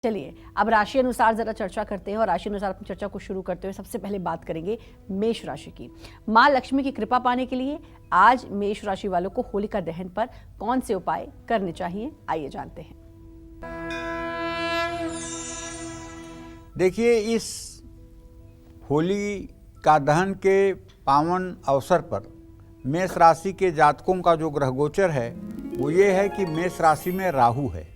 चलिए अब राशि अनुसार जरा चर्चा करते हैं और राशि अनुसार अपनी चर्चा को शुरू करते हुए सबसे पहले बात करेंगे मेष राशि की। मां लक्ष्मी की कृपा पाने के लिए आज मेष राशि वालों को होलिका दहन पर कौन से उपाय करने चाहिए, आइए जानते हैं। देखिए, इस होली का दहन के पावन अवसर पर मेष राशि के जातकों का जो ग्रह गोचर है वो ये है कि मेष राशि में राहु है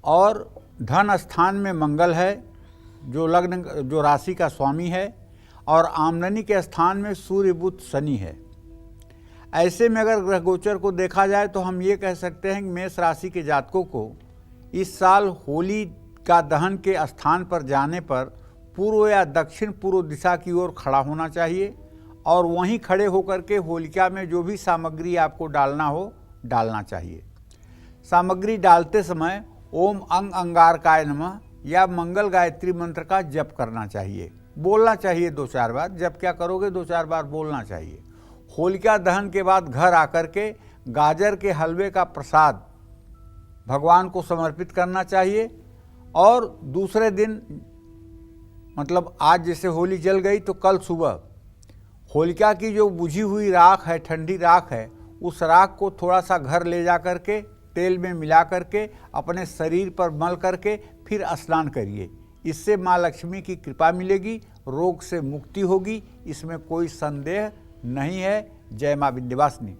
और धन स्थान में मंगल है जो राशि का स्वामी है, और आमदनी के स्थान में सूर्य बुध शनि है। ऐसे में अगर ग्रह गोचर को देखा जाए तो हम ये कह सकते हैं कि मेष राशि के जातकों को इस साल होली का दहन के स्थान पर जाने पर पूर्व या दक्षिण पूर्व दिशा की ओर खड़ा होना चाहिए और वहीं खड़े होकर के होलिका में जो भी सामग्री आपको डालना हो डालना चाहिए। सामग्री डालते समय ओम अंग अंगारकाय नमः या मंगल गायत्री मंत्र का जप करना चाहिए, बोलना चाहिए 2-4 बार। जब क्या करोगे 2-4 बार बोलना चाहिए। होलिका दहन के बाद घर आकर के गाजर के हलवे का प्रसाद भगवान को समर्पित करना चाहिए और दूसरे दिन मतलब आज जैसे होली जल गई तो कल सुबह होलिका की जो बुझी हुई राख है, ठंडी राख है, उस राख को थोड़ा सा घर ले जा करके तेल में मिला करके अपने शरीर पर मल करके फिर स्नान करिए। इससे माँ लक्ष्मी की कृपा मिलेगी, रोग से मुक्ति होगी, इसमें कोई संदेह नहीं है। जय माँ विंध्यवासिनी।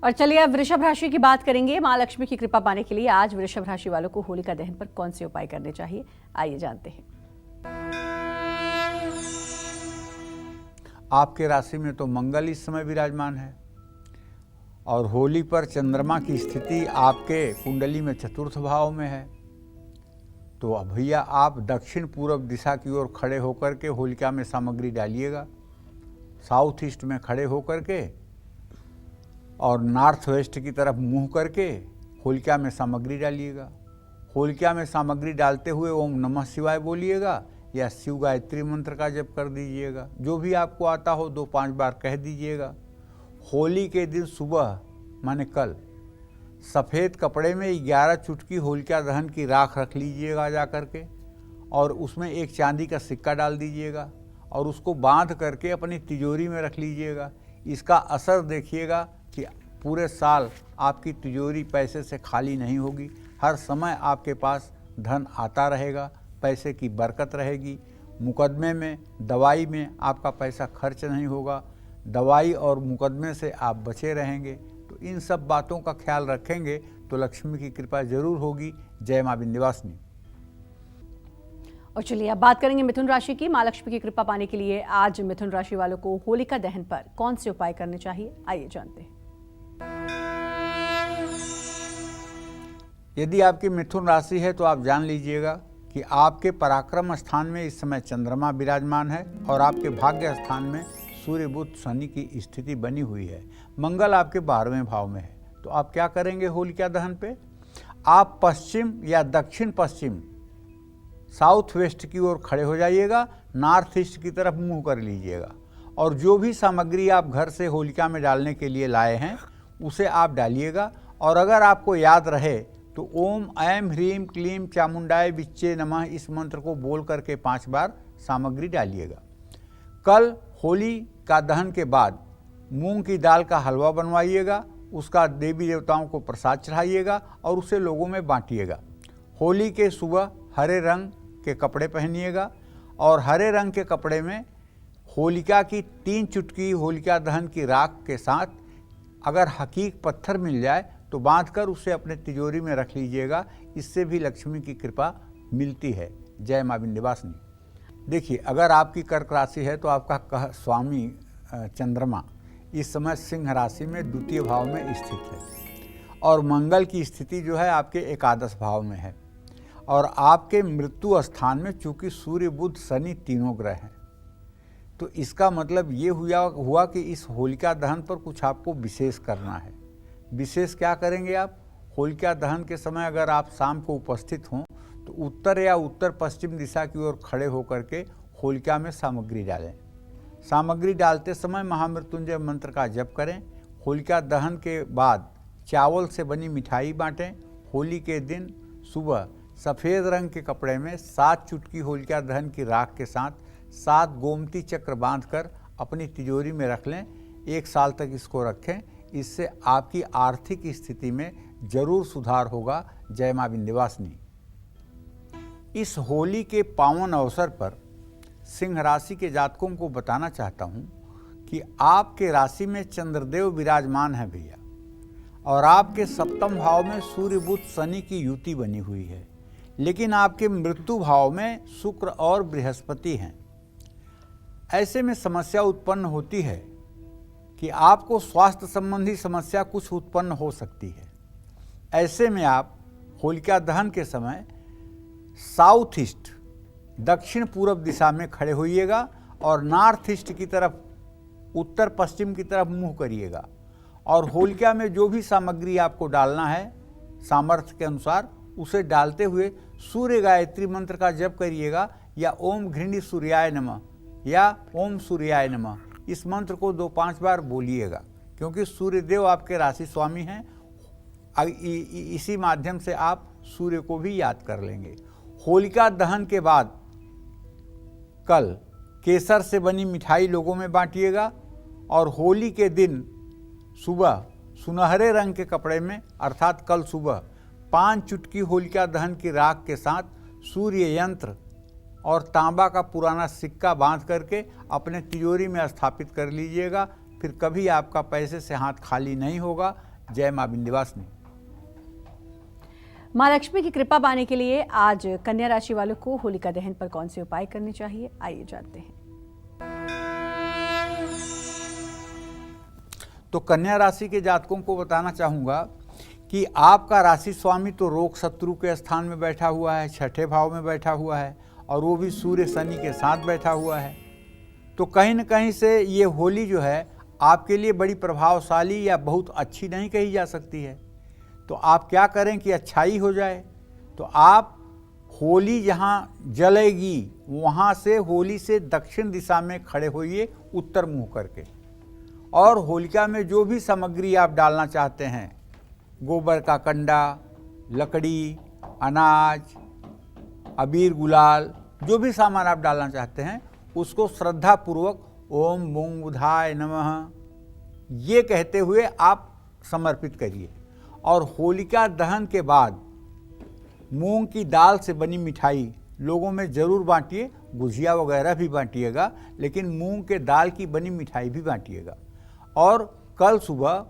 और चलिए अब वृषभ राशि की बात करेंगे। माँ लक्ष्मी की कृपा पाने के लिए आज वृषभ राशि वालों को होलिका दहन पर कौन से उपाय करने चाहिए, आइए जानते हैं। आपके राशि में तो मंगल इस समय विराजमान है और होली पर चंद्रमा की स्थिति आपके कुंडली में चतुर्थ भाव में है। तो भैया आप दक्षिण पूर्व दिशा की ओर खड़े होकर के होलिका में सामग्री डालिएगा, साउथ ईस्ट में खड़े होकर के और नॉर्थ वेस्ट की तरफ मुंह करके होलिका में सामग्री डालिएगा। होलिका में सामग्री डालते हुए ओम नमः शिवाय बोलिएगा या शिव गायत्री मंत्र का जप कर दीजिएगा। जो भी आपको आता हो 2-5 बार कह दीजिएगा। होली के दिन सुबह माने कल सफ़ेद कपड़े में 11 चुटकी होलिका दहन की राख रख लीजिएगा जा करके और उसमें एक चांदी का सिक्का डाल दीजिएगा और उसको बांध करके अपनी तिजोरी में रख लीजिएगा। इसका असर देखिएगा कि पूरे साल आपकी तिजोरी पैसे से खाली नहीं होगी। हर समय आपके पास धन आता रहेगा, पैसे की बरकत रहेगी। मुकदमे में, दवाई में आपका पैसा खर्च नहीं होगा। दवाई और मुकदमे से आप बचे रहेंगे। तो इन सब बातों का ख्याल रखेंगे तो लक्ष्मी की कृपा जरूर होगी। जय माँ विंध्यवासिनी। और चलिए अब बात करेंगे मिथुन राशि की। माँ लक्ष्मी की कृपा पाने के लिए आज मिथुन राशि वालों को होलिका दहन पर कौन से उपाय करने चाहिए, आइए जानते हैं। यदि आपकी मिथुन राशि है तो आप जान लीजिएगा कि आपके पराक्रम स्थान में इस समय चंद्रमा विराजमान है और आपके भाग्य स्थान में सूर्य बुध शनि की स्थिति बनी हुई है। मंगल आपके 12वें भाव में है। तो आप क्या करेंगे होलिका दहन पे? आप पश्चिम या दक्षिण पश्चिम साउथ वेस्ट की ओर खड़े हो जाइएगा, नॉर्थ ईस्ट की तरफ मुंह कर लीजिएगा और जो भी सामग्री आप घर से होलिका में डालने के लिए लाए हैं उसे आप डालिएगा। और अगर आपको याद रहे तो ओम ऐं ह्रीं क्लीं चामुंडाय विच्चे नमः इस मंत्र को बोल करके 5 बार सामग्री डालिएगा। कल होली का दहन के बाद मूंग की दाल का हलवा बनवाइएगा, उसका देवी देवताओं को प्रसाद चढ़ाइएगा और उसे लोगों में बांटिएगा। होली के सुबह हरे रंग के कपड़े पहनिएगा और हरे रंग के कपड़े में होलिका की 3 चुटकी होलिका दहन की राख के साथ अगर हकीक पत्थर मिल जाए तो बांधकर उसे अपने तिजोरी में रख लीजिएगा। इससे भी लक्ष्मी की कृपा मिलती है। जय माँ विंध्यवासिनी। देखिए, अगर आपकी कर्क राशि है तो आपका स्वामी चंद्रमा इस समय सिंह राशि में 2 भाव में स्थित है और मंगल की स्थिति जो है आपके एकादश भाव में है और आपके मृत्यु स्थान में चूंकि सूर्य बुध शनि तीनों ग्रह हैं तो इसका मतलब ये हुआ कि इस होलिका दहन पर कुछ आपको विशेष करना है। विशेष क्या करेंगे आप? होलिका दहन के समय अगर आप शाम को उपस्थित हों तो उत्तर या उत्तर पश्चिम दिशा की ओर खड़े होकर के होलिका में सामग्री डालें। सामग्री डालते समय महामृत्युंजय मंत्र का जप करें। होलिका दहन के बाद चावल से बनी मिठाई बांटें। होली के दिन सुबह सफ़ेद रंग के कपड़े में 7 चुटकी होलिका दहन की राख के साथ 7 गोमती चक्र बांधकर अपनी तिजोरी में रख लें। 1 साल तक इसको रखें। इससे आपकी आर्थिक स्थिति में जरूर सुधार होगा। जय मां विंध्यवासिनी। इस होली के पावन अवसर पर सिंह राशि के जातकों को बताना चाहता हूं कि आपके राशि में चंद्रदेव विराजमान है भैया, और आपके 7वें भाव में सूर्य बुध शनि की युति बनी हुई है, लेकिन आपके मृत्यु भाव में शुक्र और बृहस्पति हैं। ऐसे में समस्या उत्पन्न होती है कि आपको स्वास्थ्य संबंधी समस्या कुछ उत्पन्न हो सकती है। ऐसे में आप होलिका दहन के समय साउथ ईस्ट दक्षिण पूर्व दिशा में खड़े होइएगा और नॉर्थ ईस्ट की तरफ उत्तर पश्चिम की तरफ मुंह करिएगा, और होलिका में जो भी सामग्री आपको डालना है सामर्थ्य के अनुसार उसे डालते हुए सूर्य गायत्री मंत्र का जप करिएगा, या ओम घृणी सूर्याय नमः या ओम सूर्याय नमः, इस मंत्र को 2-5 बार बोलिएगा, क्योंकि सूर्यदेव आपके राशि स्वामी हैं। इसी माध्यम से आप सूर्य को भी याद कर लेंगे। होलिका दहन के बाद कल केसर से बनी मिठाई लोगों में बांटिएगा, और होली के दिन सुबह सुनहरे रंग के कपड़े में अर्थात कल सुबह 5 चुटकी होलिका दहन की राख के साथ सूर्य यंत्र और तांबा का पुराना सिक्का बांध करके अपने तिजोरी में स्थापित कर लीजिएगा। फिर कभी आपका पैसे से हाथ खाली नहीं होगा। जय मां विंध्यवासिनी। मां लक्ष्मी की कृपा पाने के लिए आज कन्या राशि वालों को होलिका दहन पर कौन से उपाय करने चाहिए, आइए जानते हैं। तो कन्या राशि के जातकों को बताना चाहूँगा कि आपका राशि स्वामी तो रोग शत्रु के स्थान में बैठा हुआ है, 6ठे भाव में बैठा हुआ है, और वो भी सूर्य शनि के साथ बैठा हुआ है। तो कहीं न कहीं से ये होली जो है आपके लिए बड़ी प्रभावशाली या बहुत अच्छी नहीं कही जा सकती है। तो आप क्या करें कि अच्छाई हो जाए, तो आप होली जहाँ जलेगी वहाँ से होली से दक्षिण दिशा में खड़े होइए उत्तर मुँह करके, और होलिका में जो भी सामग्री आप डालना चाहते हैं, गोबर का कंडा, लकड़ी, अनाज, अबीर गुलाल, जो भी सामान आप डालना चाहते हैं उसको श्रद्धापूर्वक ओम मूंग बुधाय नमः ये कहते हुए आप समर्पित करिए। और होलिका दहन के बाद मूंग की दाल से बनी मिठाई लोगों में ज़रूर बांटिए। गुजिया वगैरह भी बांटिएगा, लेकिन मूंग के दाल की बनी मिठाई भी बांटिएगा। और कल सुबह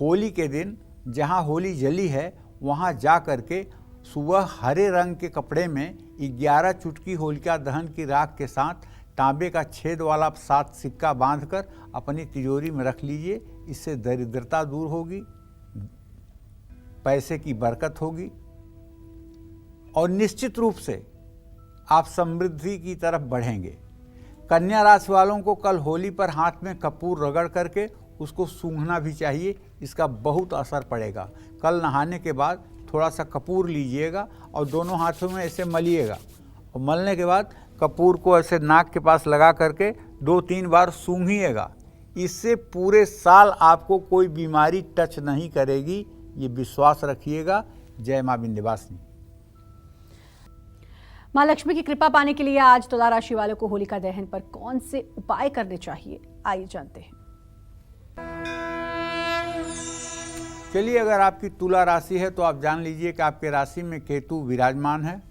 होली के दिन जहां होली जली है वहां जा करके सुबह हरे रंग के कपड़े में 11 चुटकी होलिका दहन की राख के साथ तांबे का छेद वाला 7 सिक्का बांधकर अपनी तिजोरी में रख लीजिए। इससे दरिद्रता दूर होगी, पैसे की बरकत होगी, और निश्चित रूप से आप समृद्धि की तरफ बढ़ेंगे। कन्या राशि वालों को कल होली पर हाथ में कपूर रगड़ करके उसको सूंघना भी चाहिए, इसका बहुत असर पड़ेगा। कल नहाने के बाद थोड़ा सा कपूर लीजिएगा और दोनों हाथों में ऐसे मलिएगा, और मलने के बाद कपूर को ऐसे नाक के पास लगा करके 2-3 बार सूंघिएगा। इससे पूरे साल आपको कोई बीमारी टच नहीं करेगी, ये विश्वास रखिएगा। जय मां विंध्यवासिनी। मां लक्ष्मी की कृपा पाने के लिए आज तुला राशि वालों को होलिका दहन पर कौन से उपाय करने चाहिए, आइए जानते हैं। चलिए, अगर आपकी तुला राशि है तो आप जान लीजिए कि आपके राशि में केतु विराजमान है,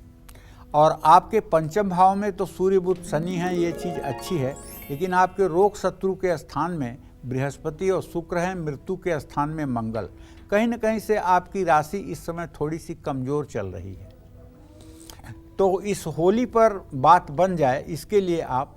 और आपके 5वें भाव में तो सूर्य बुध शनि है, ये चीज़ अच्छी है। लेकिन आपके रोग शत्रु के स्थान में बृहस्पति और शुक्र हैं, मृत्यु के स्थान में मंगल। कहीं न कहीं से आपकी राशि इस समय थोड़ी सी कमज़ोर चल रही है। तो इस होली पर बात बन जाए, इसके लिए आप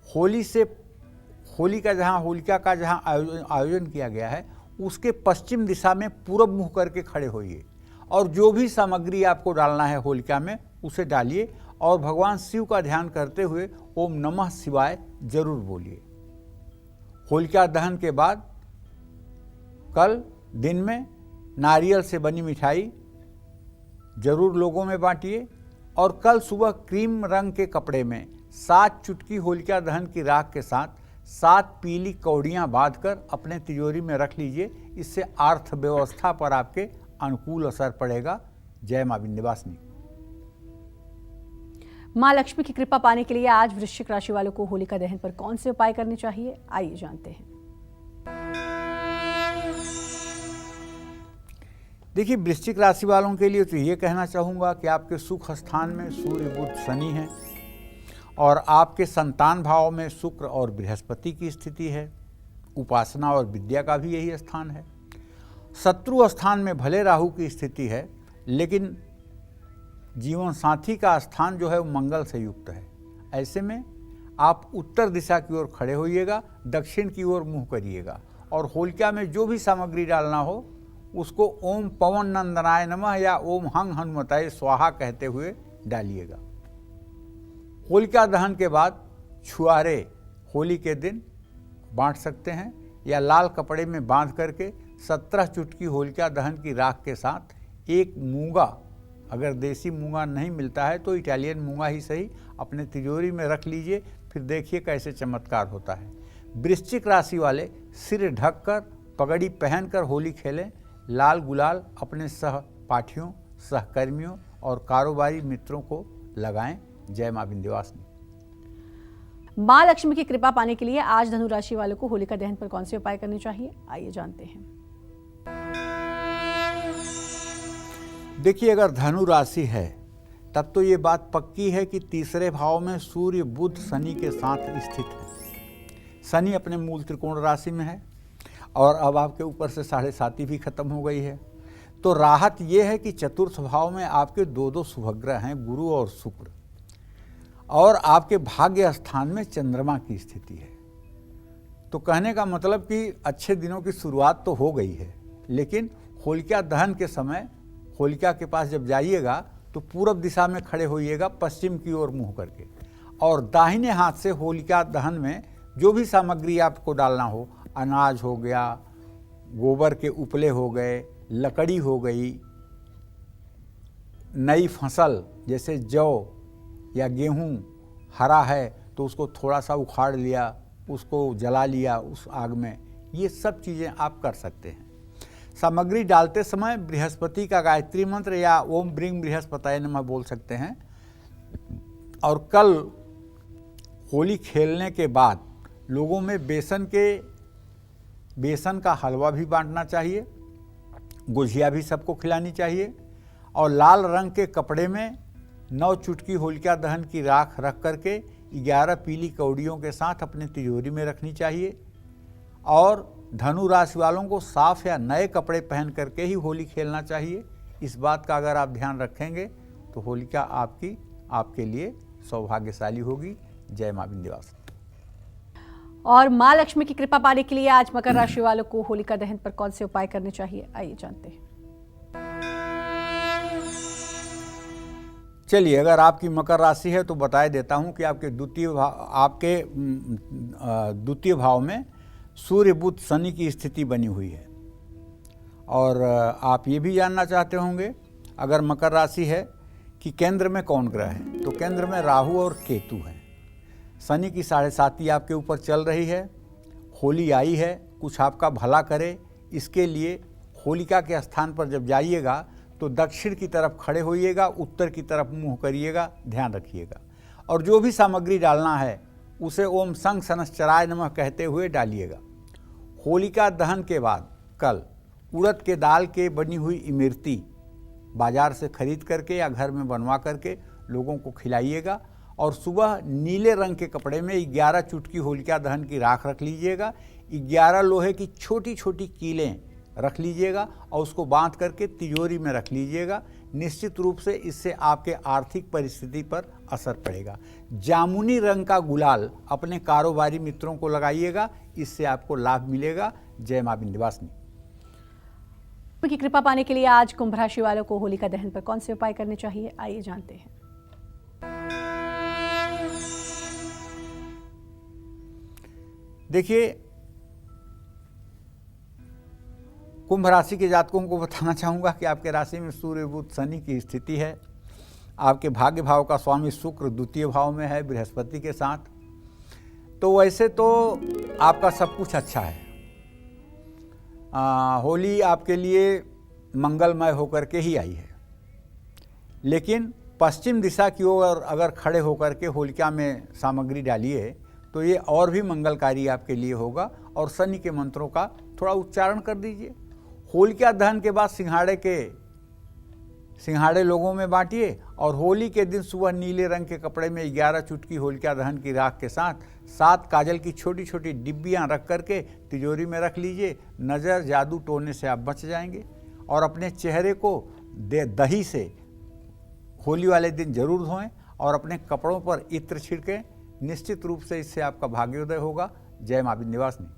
होली का जहाँ होलिका का जहाँ आयोजन किया गया है उसके पश्चिम दिशा में पूरब मुँह करके खड़े होइए, और जो भी सामग्री आपको डालना है होलिका में उसे डालिए, और भगवान शिव का ध्यान करते हुए ओम नमः शिवाय जरूर बोलिए। होलिका दहन के बाद कल दिन में नारियल से बनी मिठाई जरूर लोगों में बांटिए, और कल सुबह क्रीम रंग के कपड़े में 7 चुटकी होलिका दहन की राख के साथ 7 पीली कौड़ियाँ बांधकर अपने तिजोरी में रख लीजिए। इससे अर्थव्यवस्था पर आपके अनुकूल असर पड़ेगा। जय मां विंध्यवासिनी। मां लक्ष्मी की कृपा पाने के लिए आज वृश्चिक राशि वालों को होलिका दहन पर कौन से उपाय करने चाहिए, आइए जानते हैं। देखिए, वृश्चिक राशि वालों के लिए तो ये कहना चाहूँगा कि आपके सुख स्थान में सूर्य बुध शनि हैं और आपके संतान भाव में शुक्र और बृहस्पति की स्थिति है। उपासना और विद्या का भी यही स्थान है। शत्रु स्थान में भले राहु की स्थिति है, लेकिन जीवन साथी का स्थान जो है वो मंगल से युक्त है। ऐसे में आप उत्तर दिशा की ओर खड़े होइएगा, दक्षिण की ओर मुंह करिएगा और होलिका में जो भी सामग्री डालना हो उसको ओम पवन नंदनाय नमः या ओम हंग हनुमताय स्वाहा कहते हुए डालिएगा। होलिका दहन के बाद छुआरे होली के दिन बांट सकते हैं या लाल कपड़े में बांध करके 17 चुटकी होलिका दहन की राख के साथ एक मूंगा, अगर देसी मूंगा नहीं मिलता है तो इटालियन मूंगा ही सही, अपने तिजोरी में रख लीजिए। फिर देखिए कैसे चमत्कार होता है। वृश्चिक राशि वाले सिर ढककर पगड़ी पहनकर होली खेलें। लाल गुलाल अपने सहपाठियों, सहकर्मियों और कारोबारी मित्रों को लगाएं। जय मां विंध्यवासिनी। मां लक्ष्मी की कृपा पाने के लिए आज धनु राशि वालों को होलिका दहन पर कौन से उपाय करने चाहिए, आइए जानते हैं। देखिए, अगर धनु राशि है तब तो ये बात पक्की है कि तीसरे भाव में सूर्य बुध शनि के साथ स्थित है। शनि अपने मूल त्रिकोण राशि में है और अब आपके ऊपर से 7.5 भी खत्म हो गई है। तो राहत ये है कि चतुर्थ भाव में आपके दो शुभग्रह हैं, गुरु और शुक्र, और आपके भाग्य स्थान में चंद्रमा की स्थिति है। तो कहने का मतलब कि अच्छे दिनों की शुरुआत तो हो गई है, लेकिन होलिका दहन के समय होलिका के पास जब जाइएगा तो पूरब दिशा में खड़े होइएगा, पश्चिम की ओर मुंह करके, और दाहिने हाथ से होलिका दहन में जो भी सामग्री आपको डालना हो, अनाज हो गया, गोबर के उपले हो गए, लकड़ी हो गई, नई फसल जैसे जौ या गेहूं हरा है तो उसको थोड़ा सा उखाड़ लिया, उसको जला लिया उस आग में, ये सब चीज़ें आप कर सकते हैं। सामग्री डालते समय बृहस्पति का गायत्री मंत्र या ओम ब्रींग बृहस्पताय नमः बोल सकते हैं। और कल होली खेलने के बाद लोगों में बेसन का हलवा भी बांटना चाहिए, गुझिया भी सबको खिलानी चाहिए, और लाल रंग के कपड़े में 9 चुटकी होलिका दहन की राख रख करके 11 पीली कौड़ियों के साथ अपने तिजोरी में रखनी चाहिए। और धनु राशि वालों को साफ या नए कपड़े पहन करके ही होली खेलना चाहिए। इस बात का अगर आप ध्यान रखेंगे तो होलिका आपके लिए सौभाग्यशाली होगी। जय मां विंध्यवासिनी। और मां लक्ष्मी की कृपा पाने के लिए आज मकर राशि वालों को होलिका दहन पर कौन से उपाय करने चाहिए, आइए जानते हैं। चलिए, अगर आपकी मकर राशि है तो बता देता हूं कि आपके द्वितीय भाव में सूर्य बुध शनि की स्थिति बनी हुई है। और आप ये भी जानना चाहते होंगे अगर मकर राशि है कि केंद्र में कौन ग्रह है, तो केंद्र में राहु और केतु हैं। शनि की 7.5 आपके ऊपर चल रही है। होली आई है, कुछ आपका भला करे, इसके लिए होलिका के स्थान पर जब जाइएगा तो दक्षिण की तरफ खड़े होइएगा, उत्तर की तरफ मुंह करिएगा, ध्यान रखिएगा। और जो भी सामग्री डालना है उसे ओम संग सनश्चराय नमः कहते हुए डालिएगा। होलिका दहन के बाद कल उड़द के दाल के बनी हुई इमरती बाजार से खरीद करके या घर में बनवा करके लोगों को खिलाइएगा। और सुबह नीले रंग के कपड़े में 11 चुटकी होलिका दहन की राख रख लीजिएगा। 11 लोहे की छोटी छोटी कीलें रख लीजिएगा और उसको बांध करके तिजोरी में रख लीजिएगा। निश्चित रूप से इससे आपके आर्थिक परिस्थिति पर असर पड़ेगा। जामुनी रंग का गुलाल अपने कारोबारी मित्रों को लगाइएगा, इससे आपको लाभ मिलेगा। जय मां विंध्यवासिनी। की कृपा पाने के लिए आज कुंभ राशि वालों को होलिका दहन पर कौन से उपाय करने चाहिए, आइए जानते हैं। देखिए, कुंभ राशि के जातकों को बताना चाहूँगा कि आपके राशि में सूर्य बुध शनि की स्थिति है। आपके भाग्य भाव का स्वामी शुक्र द्वितीय भाव में है बृहस्पति के साथ। तो वैसे तो आपका सब कुछ अच्छा है। होली आपके लिए मंगलमय होकर के ही आई है। लेकिन पश्चिम दिशा की ओर अगर खड़े होकर के होलिका में सामग्री डालिए तो ये और भी मंगलकारी आपके लिए होगा। और शनि के मंत्रों का थोड़ा उच्चारण कर दीजिए। होलिका दहन के बाद सिंघाड़े लोगों में बांटिए और होली के दिन सुबह नीले रंग के कपड़े में 11 चुटकी होलिका दहन की राख के साथ 7 काजल की छोटी छोटी डिब्बियां रख करके तिजोरी में रख लीजिए। नज़र जादू टोने से आप बच जाएंगे। और अपने चेहरे को दही से होली वाले दिन जरूर धोएं और अपने कपड़ों पर इत्र छिड़कें। निश्चित रूप से इससे आपका भाग्योदय होगा। जय मां विंध्यवासिनी।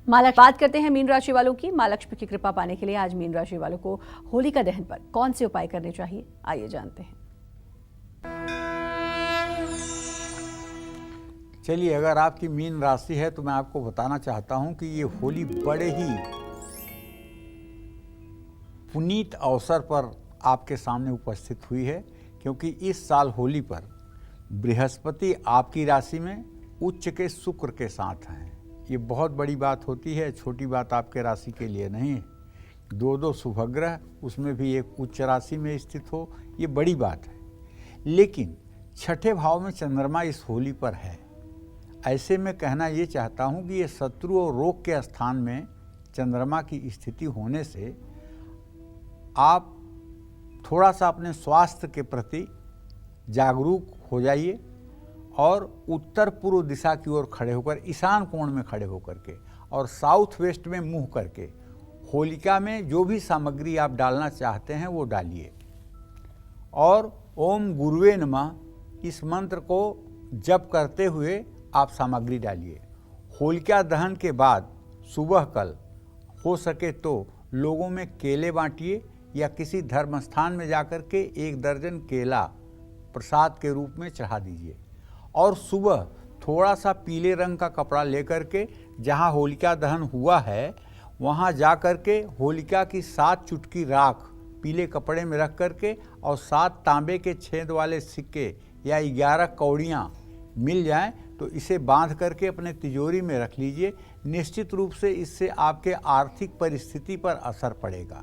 बात करते हैं मीन राशि वालों की। मां लक्ष्मी की कृपा पाने के लिए आज मीन राशि वालों को होलिका दहन पर कौन से उपाय करने चाहिए, आइए जानते हैं। चलिए, अगर आपकी मीन राशि है तो मैं आपको बताना चाहता हूं कि ये होली बड़े ही पुनीत अवसर पर आपके सामने उपस्थित हुई है, क्योंकि इस साल होली पर बृहस्पति आपकी राशि में उच्च के शुक्र के साथ हैं। ये बहुत बड़ी बात होती है, छोटी बात आपके राशि के लिए नहीं है। 2 शुभग्रह, उसमें भी एक उच्च राशि में स्थित हो, ये बड़ी बात है। लेकिन छठे भाव में चंद्रमा इस होली पर है। ऐसे में कहना ये चाहता हूँ कि ये शत्रु और रोग के स्थान में चंद्रमा की स्थिति होने से आप थोड़ा सा अपने स्वास्थ्य के प्रति जागरूक हो जाइए और उत्तर पूर्व दिशा की ओर खड़े होकर, ईशान कोण में खड़े होकर के और साउथ वेस्ट में मुंह करके होलिका में जो भी सामग्री आप डालना चाहते हैं वो डालिए। और ओम गुरुवे नमः इस मंत्र को जप करते हुए आप सामग्री डालिए। होलिका दहन के बाद सुबह कल हो सके तो लोगों में केले बांटिए या किसी धर्म स्थान में जाकर के 1 दर्जन केला प्रसाद के रूप में चढ़ा दीजिए। और सुबह थोड़ा सा पीले रंग का कपड़ा लेकर के जहाँ होलिका दहन हुआ है वहाँ जा कर के होलिका की 7 चुटकी राख पीले कपड़े में रख करके और 7 तांबे के छेद वाले सिक्के या 11 कौड़ियाँ मिल जाएं तो इसे बांध करके अपने तिजोरी में रख लीजिए। निश्चित रूप से इससे आपके आर्थिक परिस्थिति पर असर पड़ेगा।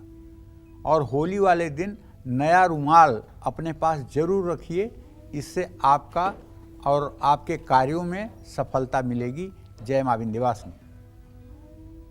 और होली वाले दिन नया रुमाल अपने पास जरूर रखिए, इससे आपका और आपके कार्यों में सफलता मिलेगी। जय मां विंध्यवासिनी।